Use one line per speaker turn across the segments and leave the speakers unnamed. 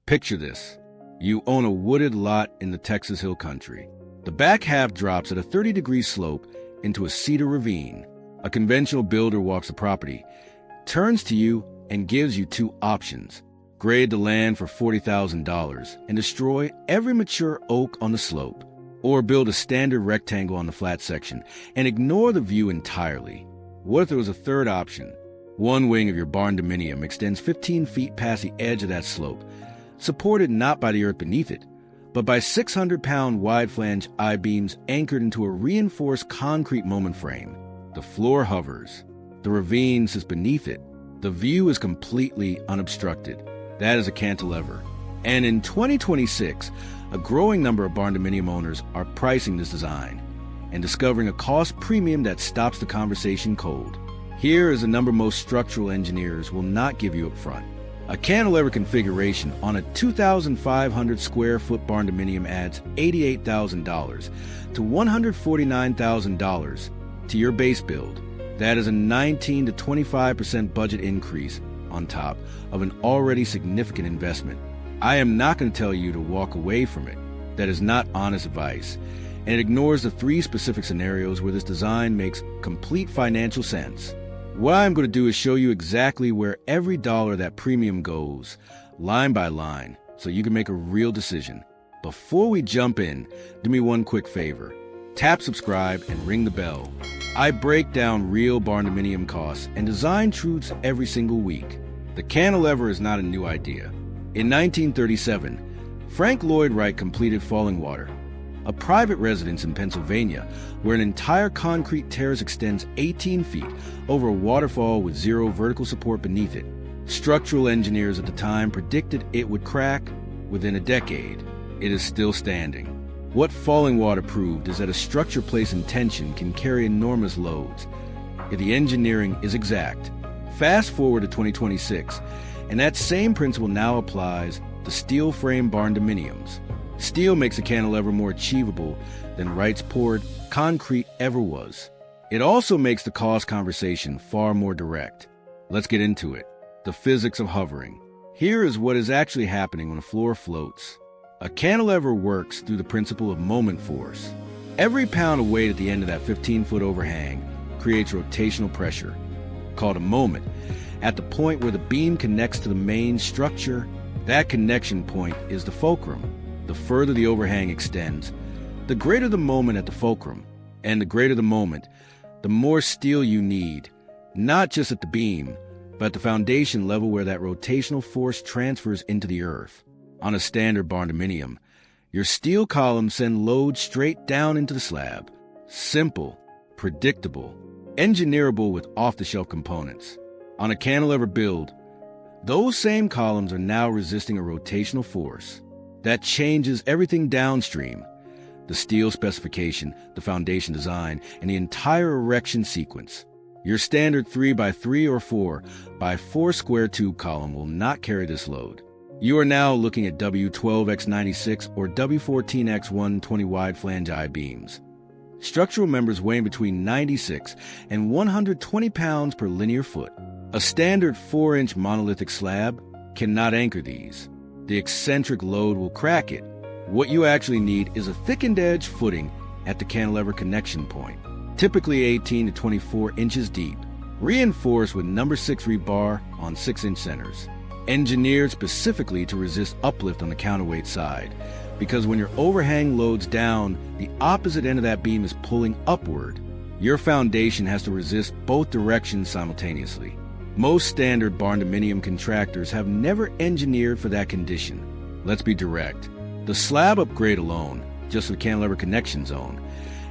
Picture this. You own a wooded lot in the Texas Hill Country. The back half drops at a 30-degree slope into a cedar ravine. A conventional builder walks the property, turns to you, and gives you two options. Grade the land for $40,000 and destroy every mature oak on the slope, or build a standard rectangle on the flat section and ignore the view entirely. What if there was a third option? One wing of your barndominium extends 15 feet past the edge of that slope, supported not by the earth beneath it, but by 600-pound wide-flange I-beams anchored into a reinforced concrete moment frame. The floor hovers. The ravine sits beneath it. The view is completely unobstructed. That is a cantilever. And in 2026, a growing number of barndominium owners are pricing this design and discovering a cost premium that stops the conversation cold. Here is a number most structural engineers will not give you up front. A cantilever configuration on a 2,500 square foot barndominium adds $88,000 to $149,000 to your base build. That is a 19 to 25% budget increase on top of an already significant investment. I am not going to tell you to walk away from it. That is not honest advice, and it ignores the three specific scenarios where this design makes complete financial sense. What I'm going to do is show you exactly where every dollar of that premium goes, line by line, so you can make a real decision. Before we jump in, do me one quick favor. Tap subscribe and ring the bell. I break down real barndominium costs and design truths every single week. The cantilever is not a new idea. In 1937, Frank Lloyd Wright completed Fallingwater, a private residence in Pennsylvania where an entire concrete terrace extends 18 feet over a waterfall with zero vertical support beneath it. Structural engineers at the time predicted it would crack within a decade. It is still standing. What Fallingwater proved is that a structure placed in tension can carry enormous loads if the engineering is exact. Fast forward to 2026, and that same principle now applies to steel frame barndominiums. Steel makes a cantilever more achievable than Wright's poured concrete ever was. It also makes the cost conversation far more direct. Let's get into it. The physics of hovering. Here is what is actually happening when a floor floats. A cantilever works through the principle of moment force. Every pound of weight at the end of that 15-foot overhang creates rotational pressure, called a moment. At the point where the beam connects to the main structure, that connection point is the fulcrum. The further the overhang extends, the greater the moment at the fulcrum. And the greater the moment, the more steel you need, not just at the beam, but at the foundation level where that rotational force transfers into the earth. On a standard barndominium, your steel columns send load straight down into the slab. Simple, predictable, engineerable with off-the-shelf components. On a cantilever build, those same columns are now resisting a rotational force. That changes everything downstream. The steel specification, the foundation design, and the entire erection sequence. Your standard 3x3 or 4x4 square tube column will not carry this load. You are now looking at W12x96 or W14x120 wide flange I-beams. Structural members weighing between 96 and 120 pounds per linear foot. A standard 4-inch monolithic slab cannot anchor these. The eccentric load will crack it. What you actually need is a thickened edge footing at the cantilever connection point, typically 18 to 24 inches deep, reinforced with number 6 rebar on 6-inch centers. Engineered specifically to resist uplift on the counterweight side, because when your overhang loads down, the opposite end of that beam is pulling upward. Your foundation has to resist both directions simultaneously. Most standard barndominium contractors have never engineered for that condition. Let's be direct. The slab upgrade alone, just for the cantilever connection zone,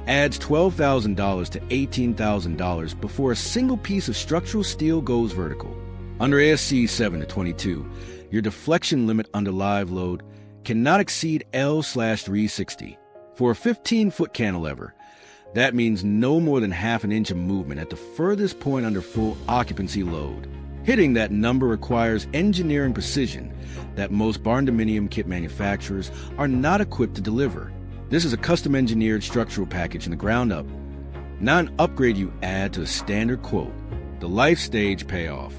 adds $12,000 to $18,000 before a single piece of structural steel goes vertical. Under ASCE 7 to 22, your deflection limit under live load cannot exceed L/360. For a 15-foot cantilever, that means no more than half an inch of movement at the furthest point under full occupancy load. Hitting that number requires engineering precision that most barndominium kit manufacturers are not equipped to deliver. This is a custom-engineered structural package from the ground up, not an upgrade you add to a standard quote. The life stage payoff.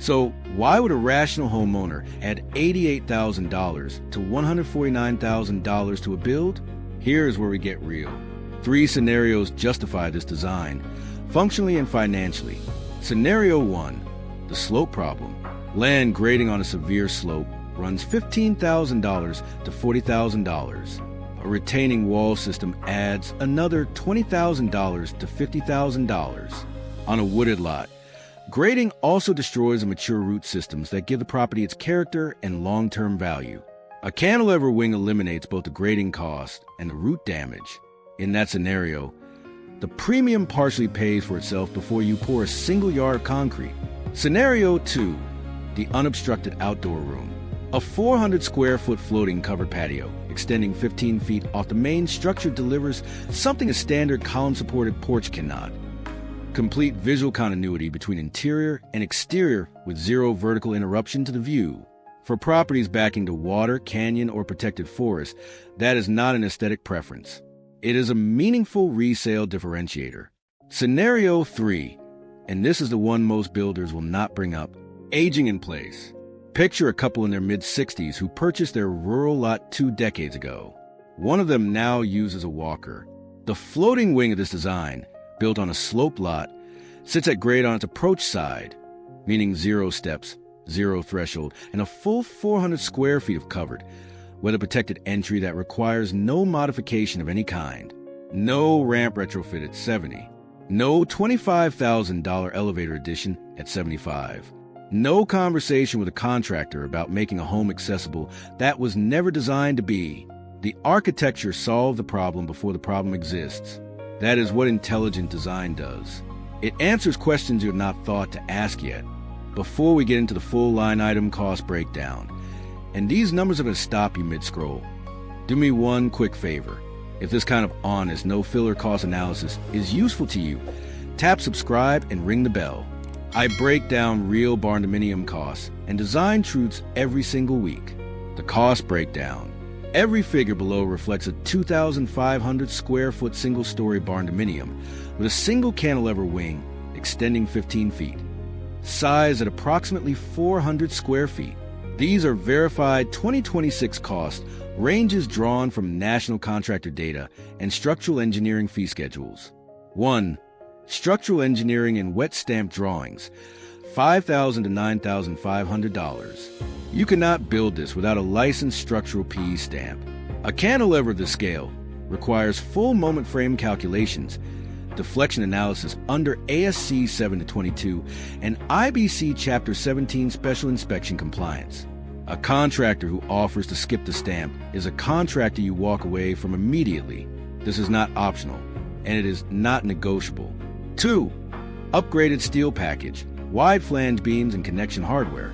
So why would a rational homeowner add $88,000 to $149,000 to a build? Here's where we get real. 3 scenarios justify this design, functionally and financially. Scenario 1, the slope problem. Land grading on a severe slope runs $15,000 to $40,000. A retaining wall system adds another $20,000 to $50,000. On a wooded lot, grading also destroys the mature root systems that give the property its character and long-term value. A cantilever wing eliminates both the grading cost and the root damage. In that scenario, the premium partially pays for itself before you pour a single yard of concrete. Scenario 2, the unobstructed outdoor room. A 400-square-foot floating covered patio extending 15 feet off the main structure delivers something a standard column-supported porch cannot. Complete visual continuity between interior and exterior with zero vertical interruption to the view. For properties backing to water, canyon, or protected forest, that is not an aesthetic preference. It is a meaningful resale differentiator. Scenario 3, and this is the one most builders will not bring up, aging in place. Picture a couple in their mid-60s who purchased their rural lot 2 decades ago. One of them now uses a walker. The floating wing of this design, built on a sloped lot, sits at grade on its approach side, meaning 0 steps, 0 threshold, and a full 400 square feet of covered, weather-protected entry that requires no modification of any kind. No ramp retrofit at 70. No $25,000 elevator addition at 75. No conversation with a contractor about making a home accessible that was never designed to be. The architecture solved the problem before the problem exists. That is what intelligent design does. It answers questions you have not thought to ask yet. Before we get into the full line item cost breakdown, and these numbers are going to stop you mid-scroll, do me one quick favor. If this kind of honest, no-filler cost analysis is useful to you, tap subscribe and ring the bell. I break down real barndominium costs and design truths every single week. The cost breakdown. Every figure below reflects a 2,500 square foot single-story barndominium with a single cantilever wing extending 15 feet. Size at approximately 400 square feet. These are verified 2026 cost ranges drawn from national contractor data and structural engineering fee schedules. 1. Structural engineering and wet stamp drawings, $5,000 to $9,500. You cannot build this without a licensed structural PE stamp. A cantilever of this scale requires full moment frame calculations, deflection analysis under ASCE 7-22, and IBC Chapter 17 special inspection compliance. A contractor who offers to skip the stamp is a contractor you walk away from immediately. This is not optional, and it is not negotiable. 2. Upgraded steel package, wide flange beams and connection hardware,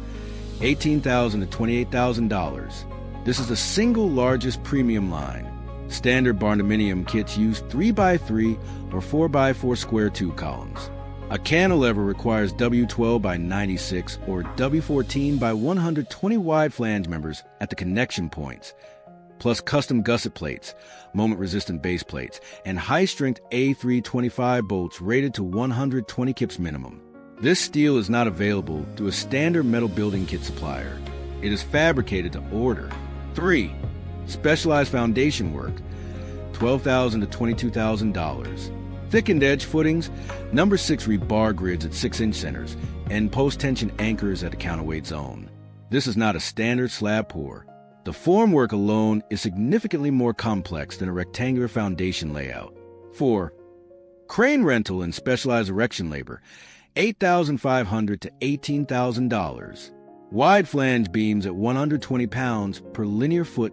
$18,000 to $28,000. This is the single largest premium line. Standard barndominium kits use 3x3 or 4x4 square tube columns. A cantilever requires W12 by 96 or W14 by 120 wide flange members at the connection points, plus custom gusset plates, moment-resistant base plates, and high-strength A325 bolts rated to 120 kips minimum. This steel is not available through a standard metal building kit supplier. It is fabricated to order. 3. Specialized foundation work, $12,000 to $22,000. Thickened edge footings, number 6 rebar grids at 6-inch centers, and post-tension anchors at the counterweight zone. This is not a standard slab pour. The formwork alone is significantly more complex than a rectangular foundation layout. 4. Crane rental and specialized erection labor, $8,500 to $18,000. Wide flange beams at 120 pounds per linear foot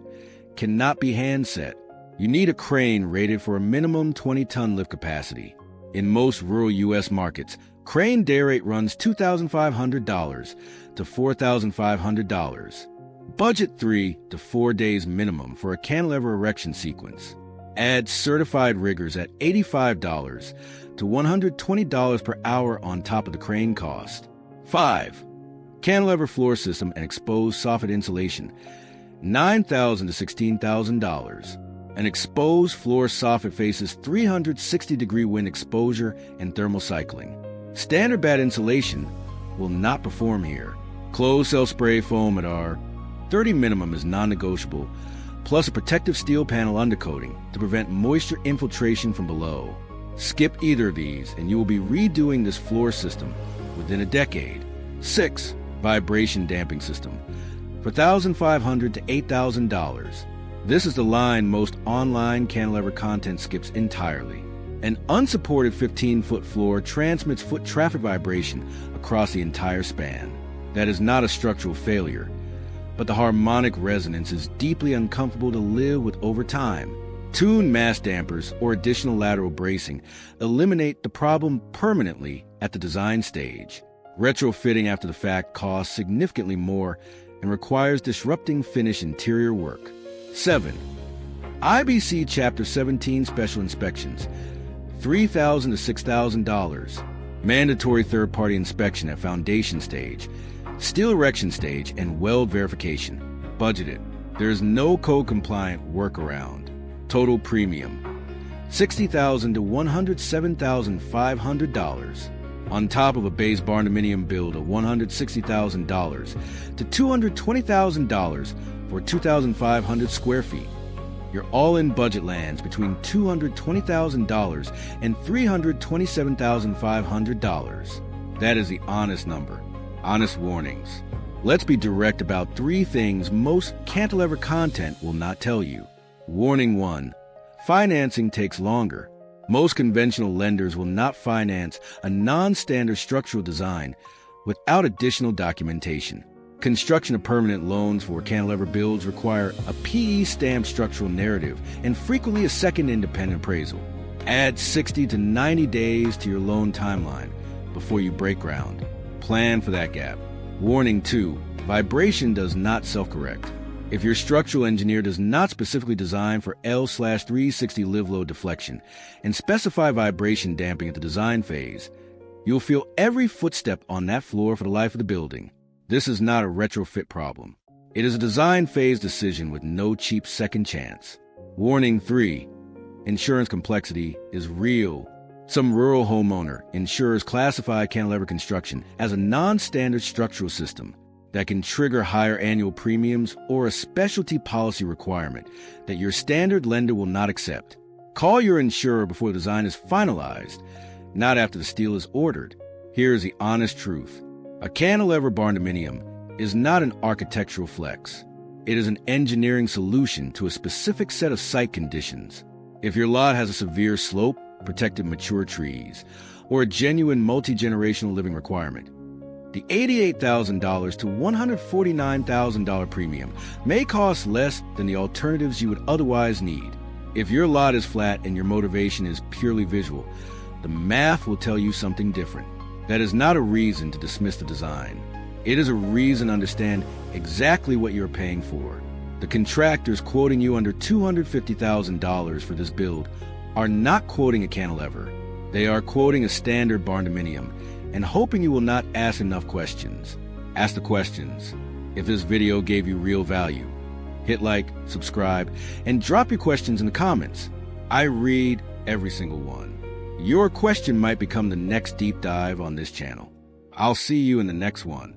cannot be hand set. You need a crane rated for a minimum 20-ton lift capacity. In most rural U.S. markets, crane day rate runs $2,500 to $4,500. Budget 3 to 4 days minimum for a cantilever erection sequence. Add certified riggers at $85 to $120 per hour on top of the crane cost. 5. Cantilever floor system and exposed soffit insulation, $9,000 to $16,000. An exposed floor soffit faces 360-degree wind exposure and thermal cycling. Standard bat insulation, will not perform here. Closed cell spray foam at R30 minimum is non-negotiable, plus a protective steel panel undercoating to prevent moisture infiltration from below. Skip either of these and you will be redoing this floor system within a decade. 6. Vibration damping system. For $1,500 to $8,000. This is the line most online cantilever content skips entirely. An unsupported 15-foot floor transmits foot traffic vibration across the entire span. That is not a structural failure, but the harmonic resonance is deeply uncomfortable to live with over time. Tuned mass dampers or additional lateral bracing eliminate the problem permanently at the design stage. Retrofitting after the fact costs significantly more and requires disrupting finish interior work. 7. IBC Chapter 17 Special Inspections. $3,000 to $6,000. Mandatory third-party inspection at foundation stage, steel erection stage, and weld verification. Budgeted. There is no code-compliant workaround. Total premium. $60,000 to $107,500. On top of a base barndominium build of $160,000 to $220,000 for 2,500 square feet. Your all-in budget lands between $220,000 and $327,500. That is the honest number. Honest warnings. Let's be direct about 3 things most cantilever content will not tell you. Warning 1. Financing takes longer. Most conventional lenders will not finance a non-standard structural design without additional documentation. Construction of permanent loans for cantilever builds require a PE-stamped structural narrative and frequently a second independent appraisal. Add 60 to 90 days to your loan timeline before you break ground. Plan for that gap. Warning 2. Vibration does not self-correct. If your structural engineer does not specifically design for L/360 live load deflection and specify vibration damping at the design phase, you'll feel every footstep on that floor for the life of the building. This is not a retrofit problem. It is a design phase decision with no cheap second chance. Warning 3. Insurance complexity is real. Some rural homeowner insurers classify cantilever construction as a non-standard structural system that can trigger higher annual premiums or a specialty policy requirement that your standard lender will not accept. Call your insurer before the design is finalized, not after the steel is ordered. Here is the honest truth. A cantilever barndominium is not an architectural flex. It is an engineering solution to a specific set of site conditions. If your lot has a severe slope, protected mature trees, or a genuine multi-generational living requirement, the $88,000 to $149,000 premium may cost less than the alternatives you would otherwise need. If your lot is flat and your motivation is purely visual, the math will tell you something different. That is not a reason to dismiss the design. It is a reason to understand exactly what you're paying for. The contractors quoting you under $250,000 for this build are not quoting a cantilever. They are quoting a standard barndominium and hoping you will not ask enough questions. Ask the questions. If this video gave you real value, hit like, subscribe, and drop your questions in the comments. I read every single one. Your question might become the next deep dive on this channel. I'll see you in the next one.